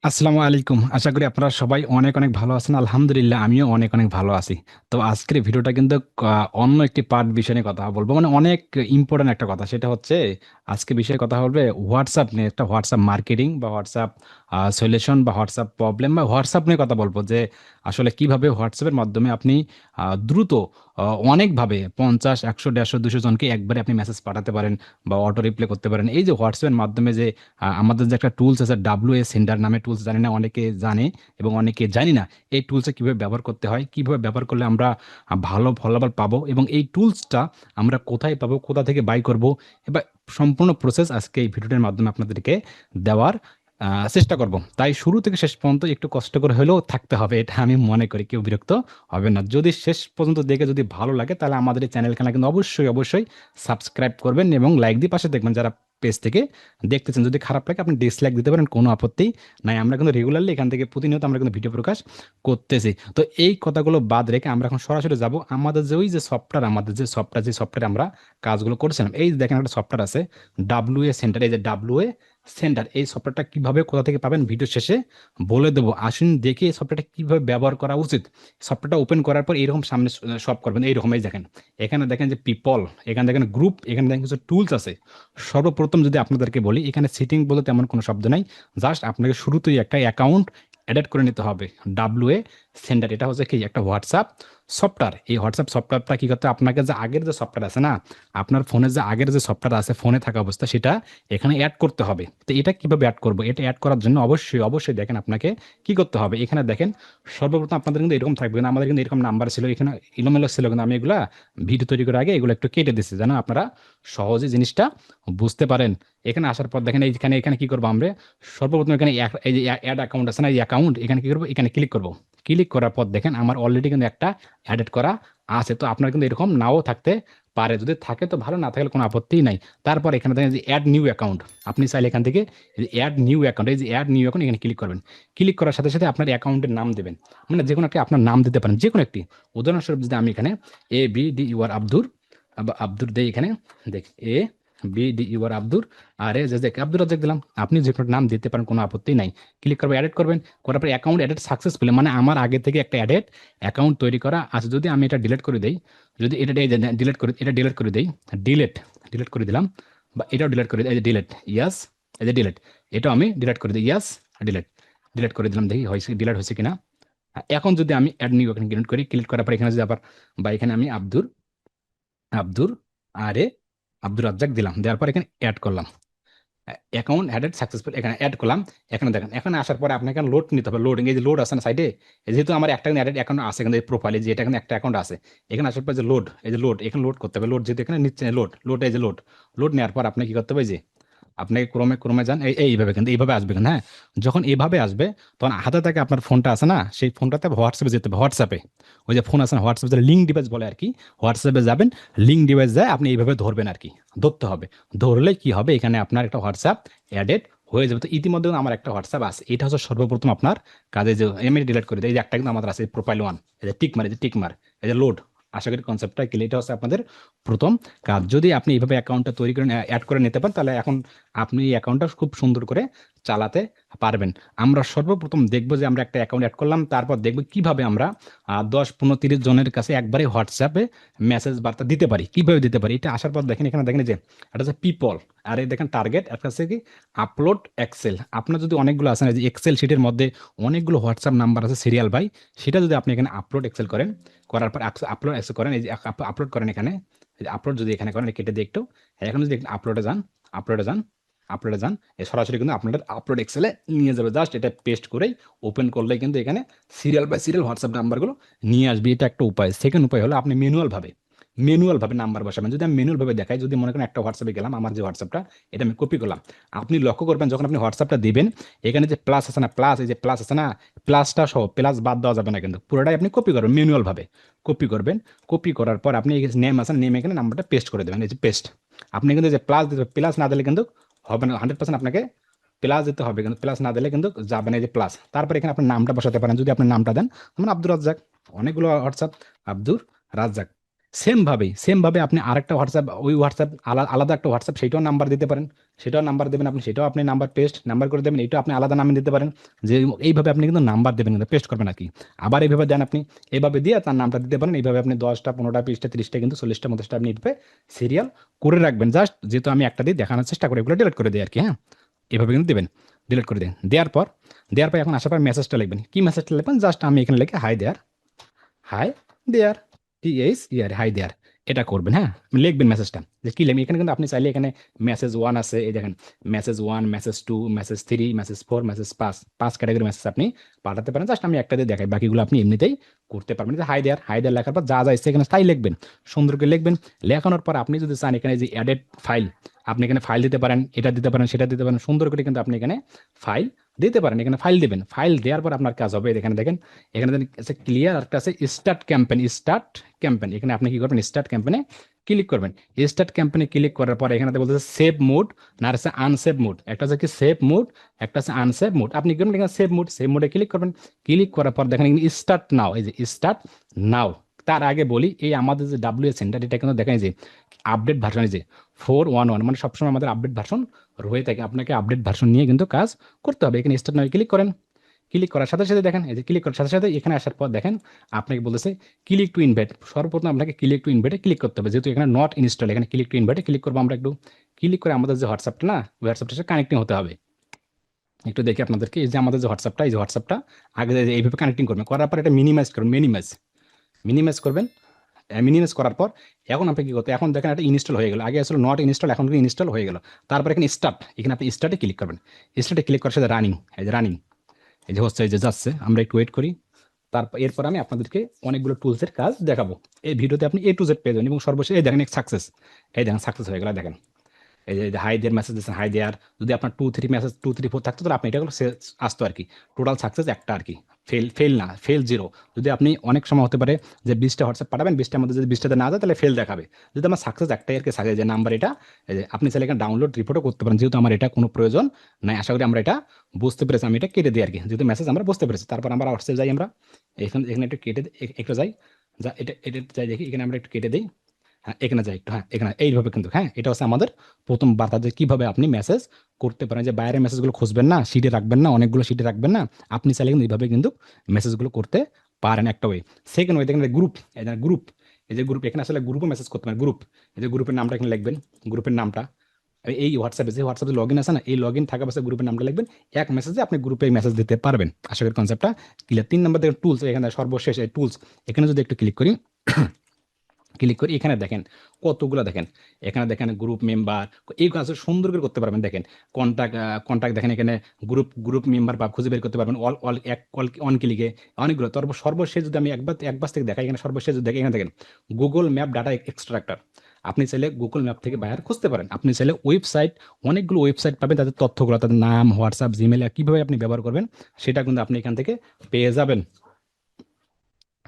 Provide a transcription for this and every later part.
আসসালামু আলাইকুম। আশা করি আপনারা সবাই অনেক অনেক ভালো আছেন। আলহামদুলিল্লাহ আমিও অনেক অনেক ভালো আছি। তো আজকের ভিডিওটা কিন্তু অন্য একটি পার্ট বিষয় নিয়ে কথা বলবো, মানে অনেক ইম্পর্টেন্ট একটা কথা। সেটা হচ্ছে আজকে বিষয়ে কথা বলবে হোয়াটসঅ্যাপ নিয়ে, একটা হোয়াটসঅ্যাপ মার্কেটিং বা হোয়াটসঅ্যাপ সলিউশন বা হোয়াটসঅ্যাপ প্রবলেম বা হোয়াটসঅ্যাপ নিয়ে কথা বলবো, যে আসলে কিভাবে হোয়াটসঅ্যাপের মাধ্যমে আপনি দ্রুত অনেকভাবে 50, 100, 150, 200 জনকে একবারে আপনি মেসেজ পাঠাতে পারেন বা অটো রিপ্লাই করতে পারেন। এই যে হোয়াটসঅ্যাপের মাধ্যমে যে আমাদের যে একটা টুলস আছে, WA সেন্ডার নামে টুলস, জানি না অনেকে জানে এবং অনেকে জানি না এই টুলসে কিভাবে ব্যবহার করতে হয়, কিভাবে ব্যবহার করলে আমরা ভালো ফলাফল পাবো এবং এই টুলসটা আমরা কোথায় পাবো, কোথা থেকে বাই করব, এবার সম্পূর্ণ প্রসেস আজকে এই ভিডিওটির মাধ্যমে আপনাদেরকে দেওয়ার চেষ্টা করব। তাই শুরু থেকে শেষ পর্যন্ত একটু কষ্ট করে হলেও থাকতে হবে, এটা আমি মনে করি। কেউ বিরক্ত হবে না। যদি শেষ পর্যন্ত দেখে যদি ভালো লাগে, তাহলে আমাদের এই চ্যানেলখানা কিন্তু অবশ্যই অবশ্যই সাবস্ক্রাইব করবেন এবং লাইক দিয়ে পাশে দেখবেন। যারা পেজ থেকে দেখতেছেন, যদি খারাপ লাগে আপনি ডিসলাইক দিতে পারেন, কোনো আপত্তি নাই। আমরা কিন্তু রেগুলারলি এখান থেকে প্রতিনিয়ত আমরা কিন্তু ভিডিও প্রকাশ করতেছি। তো এই কথাগুলো বাদ রেখে আমরা এখন সরাসরি যাব আমাদের যে ওই যে সফটওয়্যার, আমাদের যে সফটওয়্যার আমরা কাজগুলো করছিলাম। এই যে দেখেন একটা সফটওয়্যার আছে WA সেন্টার, এই যে WA সেন্টার, এই সফটওয়্যারটা কিভাবে কোথা থেকে পাবেন ভিডিও শেষে বলে দেবো। আসুন দেখি এই সফটওয়্যারটা কিভাবে ব্যবহার করা উচিত। সফটওয়্যারটা ওপেন করার পর এরকম সামনে সব করবেন এইরকম। এই দেখেন, এখানে দেখেন যে পিপল, এখানে দেখেন গ্রুপ, এখানে দেখেন কিছু টুলস আছে। সর্বপ্রথম যদি আপনাদেরকে বলি, এখানে সিটিং বলতে তেমন কোনো শব্দ নাই। জাস্ট আপনাকে শুরুতেই একটা অ্যাকাউন্ট অ্যাড করে নিতে হবে। WA সেন্টার, এটা হচ্ছে কি একটা হোয়াটসঅ্যাপ সফটওয়্যার। এই হোয়াটসঅ্যাপ সফটওয়্যারটা কি করতে, আপনাকে যে আগের যে সফটওয়্যার আছে না, আপনার ফোনে যে আগের যে সফটওয়্যার আছে ফোনে থাকা অবস্থা, সেটা এখানে অ্যাড করতে হবে। তো এটা কিভাবে অ্যাড করবো, এটা অ্যাড করার জন্য অবশ্যই অবশ্যই দেখেন আপনাকে কি করতে হবে। এখানে দেখেন সর্বপ্রথম আপনাদের কিন্তু এরকম থাকবে, কিন্তু আমাদের কিন্তু এরকম নাম্বার ছিল, এখানে এলোমেলো ছিল, কিন্তু আমি এগুলা ভিডিও তৈরি করার আগে এগুলো একটু কেটে দিচ্ছি যেন আপনারা সহজে জিনিসটা বুঝতে পারেন। এখানে আসার পর দেখেন এইখানে এখানে কি করবো আমরা, সর্বপ্রথম এখানে এই যে অ্যাড অ্যাকাউন্ট আছে না, এই অ্যাকাউন্ট, এখানে কি করবো, এখানে ক্লিক করবো। ক্লিক করার পর দেখেন আমার অলরেডি কিন্তু একটা অ্যাডেড করা আছে। তো আপনার কিন্তু এরকম নাও থাকতে পারে, যদি থাকে তো ভালো, না থাকলে কোনো আপত্তি নাই। তারপর এখানে দেখেন যে অ্যাড নিউ অ্যাকাউন্ট, আপনি চাইলে এখান থেকে অ্যাড নিউ অ্যাকাউন্ট, এই যে অ্যাড নিউ অ্যাকাউন্ট, এখানে ক্লিক করবেন। ক্লিক করার সাথে সাথে আপনার অ্যাকাউন্টের নাম দেবেন, মানে যে কোনো একটা আপনার নাম দিতে পারেন, যে কোনো একটি। উদাহরণস্বরূপ যদি আমি এখানে ABD আব্দুর আব্দুর দেই, এখানে দেখ ABD আব্দুর, আর এ যে আব্দুর রাজ্জাক দিলাম। আপনি যে কোনো নাম দিতে পারেন, কোনো আপত্তি নাই। ক্লিক করবেন, অ্যাডেড করবেন। করার পর অ্যাকাউন্ট অ্যাডেড সাকসেসফুলি, মানে আমার আগে থেকে একটা অ্যাডেড অ্যাকাউন্ট তৈরি করা আছে। যদি আমি এটা ডিলিট করে দেই, যদি এটা ডিলিট করে, এটা ডিলিট করে দেই, ডিলিট ডিলিট করে দিলাম, বা এটাও ডিলিট করে দিই, এই যে ডিলিট, ইয়াস, এই যে ডিলিট, এটাও আমি ডিলিট করে দিই, ইয়াস, ডিলিট, ডিলিট করে দিলাম। দেখি হয়েছে, ডিলিট হয়েছে কিনা। এখন যদি আমি অ্যাড নিউ অ্যাকাউন্ট ক্রিয়েট করি, ক্লিক করার পর এখানে যদি আবার, বা এখানে আমি আব্দুর আব্দুর আরে আব্দুর রাজ্জাক দিলাম, দেওয়ার পর এখানে অ্যাড করলাম, অ্যাকাউন্ট অ্যাডেড সাকসেসফুল, এখানে অ্যাড করলাম। এখানে দেখেন, এখানে আসার পরে আপনাকে লোড নিতে হবে। লোডিং, এই যে লোড আছে না সাইডে, যেহেতু আমার একটা অ্যাডেড অ্যাকাউন্ট আছে কিন্তু প্রোফাইলে, যে এটা এখানে একটা অ্যাকাউন্ট আছে, এখানে আসার পর যে লোড, এই যে লোড, এখানে লোড করতে হবে। লোড যেহেতু এখানে নিচ্ছে, লোড লোড, এই যে লোড, লোড নেওয়ার পর আপনি কি করতে হবে, যে আপনি ক্রমে ক্রমে যান, এইভাবে, কিন্তু এইভাবে আসবে, কিন্তু হ্যাঁ, যখন এইভাবে আসবে তখন হাতে থেকে আপনার ফোনটা আছে না, সেই ফোনটাতে হোয়াটসঅ্যাপে যেতে হবে। হোয়াটসঅ্যাপে ওই যে ফোন আছে না, হোয়াটসঅ্যাপে যে লিঙ্ক ডিভাইস বলে আর কি, হোয়াটসঅ্যাপে যাবেন, লিঙ্ক ডিভাইস যায়, আপনি এইভাবে ধরবেন আর কি, ধরতে হবে। ধরলে কি হবে, এখানে আপনার একটা হোয়াটসঅ্যাপ অ্যাডেড হয়ে যাবে। তো ইতিমধ্যে কিন্তু আমার একটা হোয়াটসঅ্যাপ আছে, এটা হচ্ছে সর্বপ্রথম আপনার কাজে। যে আমি ডিলিট করে দিই, এই যে একটা কিন্তু আমাদের আছে প্রোফাইল ওয়ান, এই যে টিক মার, এই যে টিক মার, এই যে লোড। আশা করি কনসেপ্টটা ক্লিয়ার। এটা হচ্ছে আপনাদের প্রথম কাজ। যদি আপনি এইভাবে অ্যাকাউন্টটা তৈরি করে অ্যাড করে নিতে পারেন, তাহলে এখন আপনি এই অ্যাকাউন্টটা খুব সুন্দর করে চালাতে পারবেন। আমরা সর্বপ্রথম দেখব যে আমরা একটা অ্যাকাউন্ট অ্যাড করলাম, তারপর দেখব কিভাবে আমরা 10, 15, 30 জনের কাছে একবারে হোয়াটসঅ্যাপে মেসেজ বার্তা দিতে পারি, কিভাবে দিতে পারি। এটা আসার পর দেখেন, এখানে দেখেন যে এটা হচ্ছে পিপল, আর এই দেখেন টার্গেট, একটা আছে কি আপলোড এক্সেল। আপনার যদি অনেকগুলো আছে না, যে এক্সেল শিটের মধ্যে অনেকগুলো হোয়াটসঅ্যাপ নাম্বার আছে সিরিয়াল বাই, সেটা যদি আপনি এখানে আপলোড এক্সেল করেন, করার পর আপলোড এক্সেল করেন, এই যে আপলোড করেন এখানে, আপলোড যদি এখানে করেন, কেটে দিয়ে একটু, এখন যদি আপলোডে যান, আপলোডে যান, আপলোডে যান, এ সরাসরি কিন্তু আপনাদের আপলোড এক্সেলে নিয়ে যাবে। জাস্ট এটা পেস্ট করেই ওপেন করলেই কিন্তু এখানে সিরিয়াল বাই সিরিয়াল হোয়াটসঅ্যাপ নাম্বারগুলো নিয়ে আসবে। এটা একটা উপায়। সেকেন্ড উপায় হলো আপনি ম্যানুয়াল ভাবে নাম্বার বসাবেন। যদি আমি ম্যানুয়াল ভাবে দেখাই, যদি মনে করেন একটা হোয়াটসঅ্যাপে গেলাম, আমার যে হোয়াটসঅ্যাপটা, এটা আমি কপি করলাম। আপনি লক্ষ্য করবেন যখন আপনি হোয়াটসঅ্যাপটা দিবেন, এখানে যে প্লাস আছে না, প্লাস, এই যে প্লাস আছে না, প্লাসটা সহ, প্লাস বাদ দেওয়া যাবে না, কিন্তু পুরোটাই আপনি কপি করবেন, ম্যানুয়াল ভাবে কপি করবেন। কপি করার পর আপনি নেম আছে, নেম, এখানে নাম্বারটা পেস্ট করে দেবেন, এই যে পেস্ট। আপনি কিন্তু যে প্লাস দিতে, প্লাস না দিলে কিন্তু হবে না, 100% আপনাকে প্লাস দিতে হবে, কিন্তু প্লাস না দিলে কিন্তু যাবে না, এই যে প্লাস। তারপর এখানে আপনার নামটা বসাতে পারেন, যদি আপনার নামটা দেন, যেমন আব্দুর রাজ্জাক। অনেকগুলো হোয়াটসঅ্যাপ আব্দুর রাজ্জাক, সেম ভাবে আপনি আরেকটা হোয়াটসঅ্যাপ, ওই হোয়াটসঅ্যাপ আলাদা একটা হোয়াটসঅ্যাপ, সেটাও নাম্বার দিতে পারেন। সেটাও নাম্বার দেবেন আপনি, সেটাও আপনি নাম্বার পেস্ট নাম্বার করে দেবেন, এটাও আপনি আলাদা নামে দিতে পারেন। যে এইভাবে আপনি কিন্তু নাম্বার দেবেন, কিন্তু পেস্ট করবেন আর কি। আবার এইভাবে দেন আপনি, এইভাবে দিয়ে তার নামটা দিতে পারেন। এইভাবে আপনি 10টা 15টা 20টা 30টা কিন্তু 40টা 50টা আপনি এইভাবে সিরিয়াল করে রাখবেন। জাস্ট যেহেতু আমি একটা দিয়ে দেখানোর চেষ্টা করি, এগুলো ডিলিট করে দিই আর কি। হ্যাঁ, এভাবে কিন্তু দেবেন, ডিলিট করে দেন। দেওয়ার পর এখন আসার পর মেসেজটা লিখবেন। কি মেসেজটা লিখবেন? জাস্ট আমি এখানে লিখে hi there, hi there, THERE, hi there. এটা করবেন। হ্যাঁ, লিখবেন মেসেজটা, যে কি লিখবেন। এখানে কিন্তু আপনি চাইলে এখানে মেসেজ ওয়ান আছে, এই দেখেন, message one, message to, message three, message four, message পাঁচ, পাঁচ ক্যাটাগরি মেসেজ আপনি পাঠাতে পারেন। জাস্ট আমি একটা দিয়ে দেখাই, বাকিগুলো আপনি এমনিতেই করতে পারবেন। যে হাই দেয়ার, হাই দেয়ার লেখার পর যা যা ইচ্ছে এখানে তাই লিখবেন, সুন্দর করে লিখবেন। লেখানোর পর আপনি যদি চান এখানে যে অ্যাডেড ফাইল, আপনি এখানে ফাইল দিতে পারেন, এটা দিতে পারেন, সেটা দিতে পারেন, সুন্দর করে কিন্তু আপনি এখানে ফাইল দিতে পারেন। এখানে ফাইল দিবেন, ফাইল দেওয়ার পর আপনার কাজ হবে, এখানে দেখেন, এখানে আছে ক্লিয়ার, একটা আছে স্টার্ট ক্যাম্পেইন। স্টার্ট ক্যাম্পেইন, এখানে আপনি কি করবেন? স্টার্ট ক্যাম্পেইনে ক্লিক করবেন। স্টার্ট ক্যাম্পেইনে ক্লিক করার পরে এখানে বলতেছে সেভ মোড, না আছে আনসেভ মোড। একটা আছে কি সেভ মোড, একটা আছে আনসেভ মোড। আপনি কি করবেন? এখানে সেভ মোডে ক্লিক করবেন। ক্লিক করার পর দেখেন স্টার্ট নাও, এই যে স্টার্ট নাও। তার আগে বলি, এই আমাদের যে WS সেন্টার, এটা কিন্তু দেখেন যে আপডেট ভার্সন, যে 4.11, মানে সবসময় আমাদের আপডেট ভার্সন রয়ে থাকে। আপনাকে আপডেট ভার্সন নিয়ে কিন্তু কাজ করতে হবে। এখানে স্টার্ট নাও ক্লিক করেন। ক্লিক করার সাথে সাথে দেখেন, এই যে ক্লিক করার সাথে সাথে এখানে আসার পর দেখেন আপনাকে বলতেছে ক্লিক টু ইনভাইট। সর্বপ্রথম আপনাকে ক্লিক টু ইনভাইটে ক্লিক করতে হবে, যেহেতু এখানে নট ইনস্টল। এখানে ক্লিক টু ইনভাইটে ক্লিক করবো আমরা একটু। ক্লিক করে আমাদের যে হোয়াটসঅ্যাপটা, না ওই হোয়াটসঅ্যাপটার সাথে কানেক্টিং হতে হবে। একটু দেখি আপনাদেরকে, এই যে আমাদের যে হোয়াটসঅ্যাপটা, এই যে হোয়াটসঅ্যাপটা আগে এইভাবে কানেক্টিং করবেন। করার পর এটা মিনিমাইজ করবেন, মিনিমাইজ করবেন। মিনিমাইজ করার পর এখন আপনি কি করতে, এখন দেখেন এটা ইনস্টল হয়ে গেল। আগে আসলে নট ইনস্টল, এখন কিন্তু ইনস্টল হয়ে গেল। তারপর এখানে স্টার্ট, এখানে আপনি স্টার্টে ক্লিক করবেন। স্টার্টে ক্লিক করার সাথে রানিং, এই যে রানিং, এই যে হচ্ছে, এই যে যাচ্ছে। আমরা একটু ওয়েট করি। তারপর এরপর আমি আপনাদেরকে অনেকগুলো টুলসের কাজ দেখাবো। এই ভিডিওতে আপনি A to Z পেয়ে যাবেন। এবং সর্বশেষ এই দেখেন সাকসেস, এই দেখেন সাকসেস হয়ে গেল। দেখেন এই যে হাই দেয়ার মেসেজ দিচ্ছেন, হাই দেয়ার। যদি আপনার 2 3 থাকতো, তাহলে আপনি এটাগুলো আসতো আর কি। টোটাল সাকসেস একটা আর কি, ফেল না, ফেল জিরো। যদি আপনি অনেক সময় হতে পারে যে 20টা হোয়াটসঅ্যাপ পাঠাবেন, 20টার মধ্যে যদি 20টাতে না যায়, তাহলে ফেল দেখাবে। যদি আমার সাকসেস একটাই আর কি, সাকসেস যে নাম্বার এটা, এই যে আপনি চাইলে এখানে ডাউনলোড রিপোর্টও করতে পারেন। যেহেতু আমার এটা কোনো প্রয়োজন নাই, আশা করি আমরা এটা বুঝতে পেরেছি। আমি এটা কেটে দিই আর কি, যেহেতু মেসেজ আমরা বুঝতে পেরেছি। তারপর আমরা হোয়াটসঅ্যাপ যাই, আমরা এখানে এখানে একটু কেটে একটু যাই, যা এটা এটা যাই দেখি, এখানে আমরা একটু কেটে দিই। হ্যাঁ, এখানে যাই একটু। হ্যাঁ, এখানে এইভাবে কিন্তু, হ্যাঁ, এটা হচ্ছে আমাদের প্রথম বার্তা, যে কিভাবে আপনি মেসেজ করতে পারেন। যে বাইরের মেসেজগুলো খুঁজবেন না, শিটে রাখবেন না, অনেকগুলো শিটে রাখবেন না। আপনি চাইলে কিন্তু এইভাবে কিন্তু মেসেজগুলো করতে পারেন একটা ওয়ে। সেকেন্ড ওয়ে দেখেন, গ্রুপ, এই গ্রুপ, এই যে গ্রুপ, এখানে আসলে গ্রুপও মেসেজ করতে পারেন। গ্রুপ, এই যে গ্রুপের নামটা এখানে লিখবেন, গ্রুপের নামটা। এই হোয়াটসঅ্যাপে যে হোয়াটসঅ্যাপে লগ ইন আছে না, এই লগ ইন থাকা অবস্থায় গ্রুপের নামটা লিখবেন। এক মেসেজে আপনি গ্রুপে মেসেজ দিতে পারবেন। আশা করি কনসেপ্টটা ক্লিয়ার। 3 নম্বর দেখেন টুলস, এখানে সর্বশেষ এই টুলস। এখানে যদি একটু ক্লিক করি, ক্লিক করি, এখানে দেখেন কতগুলো, দেখেন এখানে দেখেন গ্রুপ মেম্বার, এই কাজ সুন্দর করে করতে পারবেন। দেখেন কন্ট্যাক্ট, কন্ট্যাক্ট দেখেন এখানে, গ্রুপ মেম্বার বা খুঁজে বের করতে পারবেন অল অল এক অল অন ক্লিকে, অনেকগুলো। তারপর সর্বশেষ যদি আমি একবার থেকে দেখাই, এখানে সর্বশেষ যদি দেখেন, এখানে দেখেন গুগল ম্যাপ ডাটা এক্সট্রাক্টর। আপনি চাইলে গুগল ম্যাপ থেকে বাইরে খুঁজতে পারেন। আপনি চাইলে ওয়েবসাইট, অনেকগুলো ওয়েবসাইট পাবেন, তাদের তথ্যগুলো, তাদের নাম, হোয়াটসঅ্যাপ, জিমেল কিভাবে আপনি ব্যবহার করবেন, সেটা কিন্তু আপনি এখান থেকে পেয়ে যাবেন।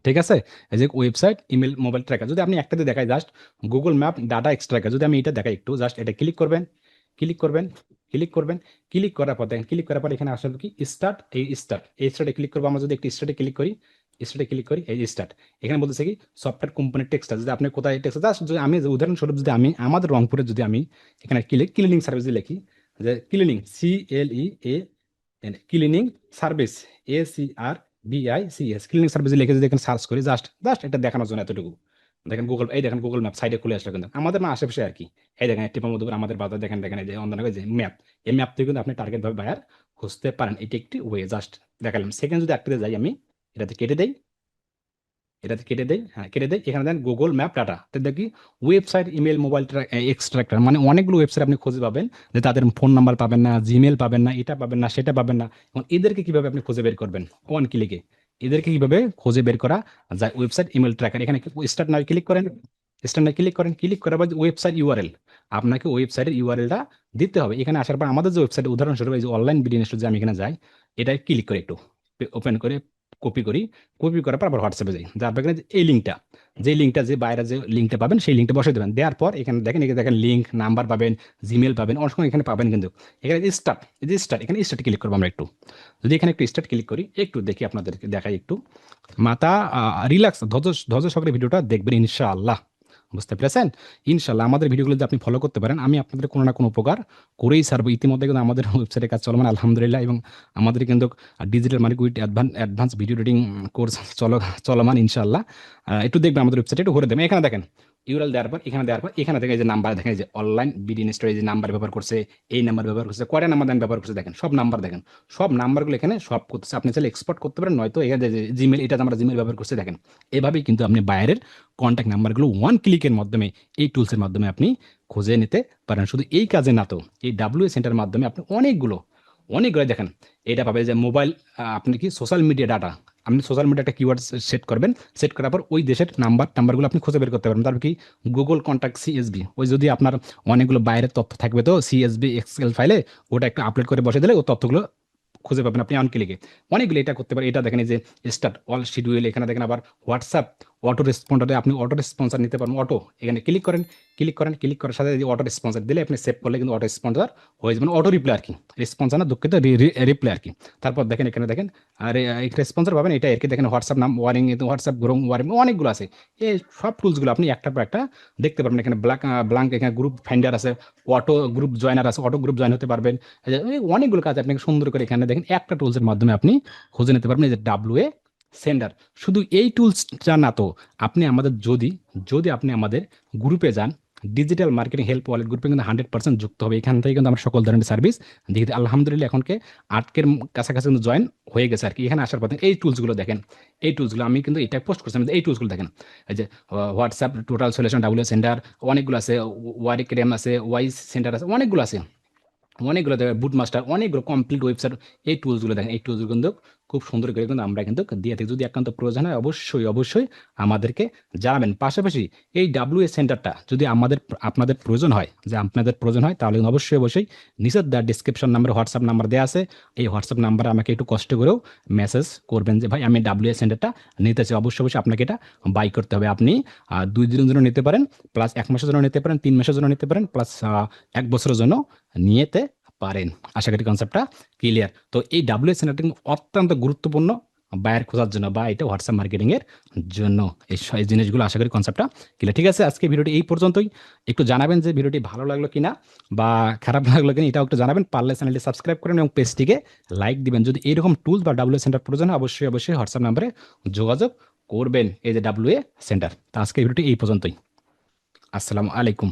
ঠিক আছে, এই যে ওয়েবসাইট, ইমেল, মোবাইল ট্র্যাকার, যদি আপনি একটাতে দেখাই just Google map data extractor, যদি আমি এটা দেখাই একটু, জাস্ট এটা ক্লিক করবেন, ক্লিক করবেন, ক্লিক করবেন। ক্লিক করার পর দেখেন, ক্লিক করার পর এখানে আসলে কি স্টার্ট, এই স্টার্টে ক্লিক করবো। আমরা যদি একটু স্টার্টে ক্লিক করি, স্টার্টে ক্লিক করি, এই স্টার্ট। এখানে বলতেছে কি সফটওয়্যার কোম্পানির টেক্সট, যদি আপনি কোথায় টেক্সট, জাস্ট যদি আমি উদাহরণস্বরূপ, যদি আমি আমাদের রংপুরে যদি আমি এখানে ক্লিনিং সার্ভিস লিখি, যে cleaning, cleaning service, SERVICS, clinic service লিখে যদি এখানে সার্চ করি, জাস্ট জাস্ট এটা দেখানোর জন্য এতটুকু। দেখেন গুগল, এই দেখেন গুগল ম্যাপ সাইডে খুলে আসলো কিন্তু আমাদের না আশেপাশে আর কি। এই দেখেন টিপার মধ্যে আমাদের বাজার, দেখেন দেখেন এই যে অন্ধ যে ম্যাপ, এই ম্যাপ থেকে কিন্তু আপনি টার্গেট ভাবে বায়ার খুঁজতে পারেন। এটি একটি ওয়ে, জাস্ট দেখালাম। সেকেন্ড যদি একটাতে যাই আমি, এটাতে কেটে দেই, হ্যাঁ কেটে দেই। এখানে দেন গুগল ম্যাপ ডাটা, তো দেখি ওয়েবসাইট, ইমেল, মোবাইল এক্সট্রাক্টর, মানে অনেকগুলো ওয়েবসাইট আপনি খুঁজে পাবেন, যে তাদের ফোন নাম্বার পাবেন না, জিমেল পাবেন না, এটা পাবেন না, সেটা পাবেন না। এখন এদেরকে কিভাবে আপনি খুঁজে বের করবেন ওয়ান ক্লিকে, এদেরকে কিভাবে খুঁজে বের করা যায়? ওয়েবসাইট, ইমেল ট্র্যাকার, এখানে স্টার্ট নাও ক্লিক করেন। স্টার্ট নাও ক্লিক করেন, ক্লিক করার পর ওয়েবসাইট ইউআরএল, আপনাকে ওয়েবসাইটের ইউআরএলটা দিতে হবে। এখানে আসার পর আমাদের যে ওয়েবসাইট, উদাহরণস্বরূপ এই যে অনলাইন বিডি যে আমি এখানে যাই, এটাই ক্লিক করে একটু ওপেন করে কপি করি। কপি করার পর আবার হোয়াটসঅ্যাপে যাই, যার পর এখানে এই লিঙ্কটা, যে বাইরে যে লিঙ্কটা পাবেন, সেই লিঙ্কটা বসে দেবেন। দেওয়ার পর এখানে দেখেন, এখানে দেখেন লিঙ্ক, নাম্বার পাবেন, জিমেল পাবেন, অনেক সময় এখানে পাবেন কিন্তু। এখানে স্টার্ট, এই যে স্টার্ট, এখানে স্টার্ট ক্লিক করবো আমরা একটু। যদি এখানে একটু স্টার্ট ক্লিক করি, একটু দেখি আপনাদেরকে দেখাই একটু। মাথা রিল্যাক্স, ধৈর্য ধৈর্য সহকারে ভিডিওটা দেখবেন ইনশাআল্লাহ। বুঝতে পেরেছেন? ইনশাআল্লাহ আমাদের ভিডিওগুলো যদি আপনি ফলো করতে পারেন, আমি আপনাদের কোনো না কোনো উপকার করেই ছাড়বো। ইতিমধ্যে কিন্তু আমাদের ওয়েবসাইটে কাজ চলমান আলহামদুলিল্লাহ, এবং আমাদের কিন্তু digital market with advance video editing course চলমান ইনশাআল্লাহ। একটু দেখবেন আমাদের ওয়েবসাইটে, একটু ঘুরে দেবেন। এখানে দেখেন ইউআরএল দেওয়ার পর, এখানে দেওয়ার পর এখানে দেখেন এই যে নাম্বার, দেখেন এই যে অনলাইন বিডি ইনস্টল, এই যে নাম্বার ব্যবহার করছে, এই নাম্বার ব্যবহার করছে, কয়টা নাম্বার দেন ব্যবহার করছে, দেখেন সব নাম্বার, দেখেন সব নাম্বারগুলো এখানে সব করতেছে। আপনি চাইলে এক্সপোর্ট করতে পারেন, নয়তো এখানে যে জিমেল, এটা আমরা জিমেল ব্যবহার করছি, দেখেন এভাবেই কিন্তু আপনি বাইরের কন্ট্যাক্ট নাম্বারগুলো ওয়ান ক্লিকের মাধ্যমে, এই টুলসের মাধ্যমে আপনি খুঁজে নিতে পারেন। শুধু এই কাজে না, তো এই ডাব্লিউ সেন্টারের মাধ্যমে আপনি অনেকগুলো দেখেন, এটা পাবে যে মোবাইল, আপনি কি সোশ্যাল মিডিয়া ডাটা, আপনি সোশ্যাল মিডিয়া একটা কিওয়ার্ড সেট করবেন, সেট করার পর ওই দেশের টাম্বারগুলো আপনি খুঁজে বের করতে পারবেন। তারপর কি গুগল কন্ট্যাক্ট সিএসবি, ওই যদি আপনার অনেকগুলো বাইরের তথ্য থাকবে, তো সিএসবি এক্সেল ফাইলে ওটা একটা আপলোড করে বসে দিলে ও তথ্যগুলো খুঁজে পাবেন আপনি অন ক্লিকে। অনেকগুলো এটা করতে পারেন। এটা দেখেন এই যে স্টার্ট অল শিডিউল, এখানে দেখেন আবার হোয়াটসঅ্যাপ অটো রেসপন্ডারে আপনি অটো রেসপন্সার নিতে পারেন। অটো এখানে ক্লিক করার সাথে অটো রেসপন্সার দিলে আপনি সেভ করলে কিন্তু অটো রেসপন্সার হয়ে যাবে, অটো রিপ্লাই আর কি, রেসপন্সার না দুঃখিত, রিপ্লাই আর কি। তারপর দেখেন এখানে দেখেন আর রেসপন্সার পাবেন, এটা আর কি দেখেন হোয়াটসঅ্যাপ নাম ওয়ারিং, হোয়াটসঅ্যাপ গ্রোম ওয়ারিং, অনেকগুলো আছে। এই সব টুলসগুলো আপনি একটার পর একটা দেখতে পারবেন। এখানে ব্লাঙ্ক, এখানে গ্রুপ ফাইন্ডার আছে, অটো গ্রুপ জয়েনার আছে, অটো গ্রুপ জয়েন হতে পারবেন। এই অনেকগুলো কাজ আপনি সুন্দর করে এখানে দেখেন একটা টুলসের মাধ্যমে আপনি খুঁজে নিতে পারবেন, এই যে ডাব্লিউ সেন্ডার। শুধু এই টুলসটা না, তো আপনি আমাদের যদি আপনি আমাদের গ্রুপে যান, ডিজিটাল মার্কেটিং হেল্প ওয়ালেট গ্রুপে কিন্তু 100% যুক্ত হবে। এখান থেকে কিন্তু আমরা সকল ধরনের সার্ভিস দিয়ে দিই। আলহামদুলিল্লাহ এখনকে 8 কাছাকাছি কিন্তু জয়েন হয়ে গেছে আর কি। এখানে আসার পর দেখেন এই টুলসগুলো দেখেন, এই টুলসগুলো আমি কিন্তু এটা পোস্ট করছিলাম, এই টুলসগুলো দেখেন, এই যে WhatsApp total solution W centre, অনেকগুলো আছে, ওয়ারিক্রেম আছে, ওয়াইস সেন্টার আছে, অনেকগুলো আছে, অনেকগুলো দেখেন, বুটমাস্টার, অনেকগুলো কমপ্লিট ওয়েবসাইট। এই টুলসগুলো দেখেন, এই টুলসগুলো কিন্তু খুব সুন্দর করে কিন্তু আমরা কিন্তু দিয়ে থাকি। যদি একান্ত প্রয়োজন হয় অবশ্যই আমাদেরকে জানাবেন। পাশাপাশি এই ডাব্লিউ সেন্টারটা যদি আপনাদের প্রয়োজন হয়, তাহলে কিন্তু অবশ্যই নিচের দেওয়া ডিসক্রিপশন নাম্বার হোয়াটসঅ্যাপ নাম্বার দেওয়া আছে, এই হোয়াটসঅ্যাপ নাম্বারে আমাকে একটু কষ্ট করেও মেসেজ করবেন যে ভাই আমি ডাব্লিউ সেন্টারটা নিতে চাই। অবশ্যই আপনাকে এটা বাই করতে হবে। আপনি 2 দিনের জন্য নিতে পারেন, প্লাস 1 মাসের জন্য নিতে পারেন, 3 মাসের জন্য নিতে পারেন, প্লাস 1 বছরের জন্য নিতে পারেন। আশা করি কনসেপ্টটা ক্লিয়ার। তো এই ডাব্লিউ সেন্টারটা কিন্তু অত্যন্ত গুরুত্বপূর্ণ বায়ার খোঁজার জন্য, বা এটা হোয়াটসঅ্যাপ মার্কেটিং এর জন্য। এই জিনিসগুলো আশা করি কনসেপ্টটা ক্লিয়ার। ঠিক আছে, আজকে ভিডিওটি এই পর্যন্তই। একটু জানাবেন যে ভিডিওটি ভালো লাগলো কিনা বা খারাপ লাগলো কিনা, এটাও একটু জানাবেন। পারলে চ্যানেলটি সাবস্ক্রাইব করেন এবং পেজটিকে লাইক দিবেন। যদি এরকম টুলস বা ডাব্লিউ সেন্টার প্রয়োজন হয়, অবশ্যই হোয়াটসঅ্যাপ নাম্বারে যোগাযোগ করবেন, এই যে ডাব্লিউ সেন্টার। তো আজকে ভিডিওটি এই পর্যন্তই। আসসালামু আলাইকুম।